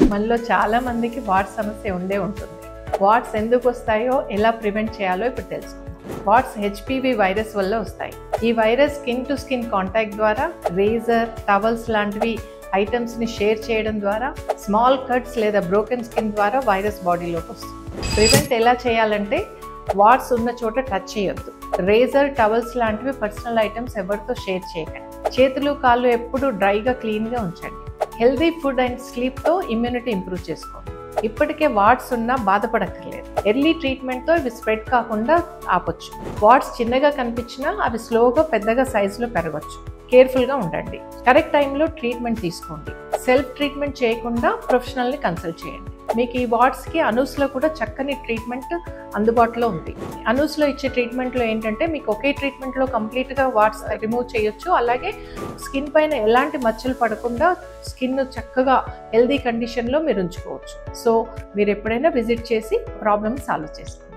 మనలో చాలా మందికి వాట్స్ సమస్య ఉంటుంది. వాట్స్ ఎందుకు వస్తాయో, ఎలా ప్రివెంట్ చేయాలో ఇప్పుడు తెలుసుకుందాం. వాట్స్ హెచ్పివి వైరస్ వల్ల వస్తాయి. ఈ virus skin to skin contact ద్వారా, రేజర్, టవల్స్ లాంటివి ఐటమ్స్ ని షేర్ చేయడం ద్వారా, స్మాల్ కట్స్ లేదా బ్రోకెన్ స్కిన్ ద్వారా వైరస్ బాడీలోకి వస్తుంది. ప్రివెంట్ ఎలా చేయాలంటే, వాట్స్ ఉన్న చోట టచ్ చేయొద్దు. రేజర్, టవల్స్ లాంటివి పర్సనల్ ఐటమ్స్ ఎవరితో షేర్ చేయకండి. చేతులు, కాళ్ళు ఎప్పుడు డ్రైగా క్లీన్గా ఉంచండి. హెల్దీ ఫుడ్ అండ్ స్లీప్తో ఇమ్యూనిటీ ఇంప్రూవ్ చేసుకోండి. ఇప్పటికే వాట్స్ ఉన్నా బాధపడక్కర్లేదు. ఎర్లీ ట్రీట్మెంట్తో ఇవి స్ప్రెడ్ కాకుండా ఆపొచ్చు. వాట్స్ చిన్నగా కనిపించినా అవి స్లోగా పెద్దగా సైజులో పెరగచ్చు. కేర్ఫుల్గా ఉండండి. కరెక్ట్ టైంలో ట్రీట్మెంట్ తీసుకోండి. సెల్ఫ్ ట్రీట్మెంట్ చేయకుండా ప్రొఫెషనల్ని కన్సల్ట్ చేయండి. మీకు ఈ వాట్స్కి అనూస్లో కూడా చక్కని ట్రీట్మెంట్ అందుబాటులో ఉంది. అనూస్లో ఇచ్చే ట్రీట్మెంట్లో ఏంటంటే, మీకు ఒకే ట్రీట్మెంట్లో కంప్లీట్గా వాట్స్ రిమూవ్ చేయొచ్చు. అలాగే స్కిన్ పైన ఎలాంటి మచ్చలు పడకుండా స్కిన్ చక్కగా హెల్దీ కండిషన్లో మీరు ఉంచుకోవచ్చు. సో మీరు ఎప్పుడైనా విజిట్ చేసి ప్రాబ్లమ్ సాల్వ్ చేసుకోండి.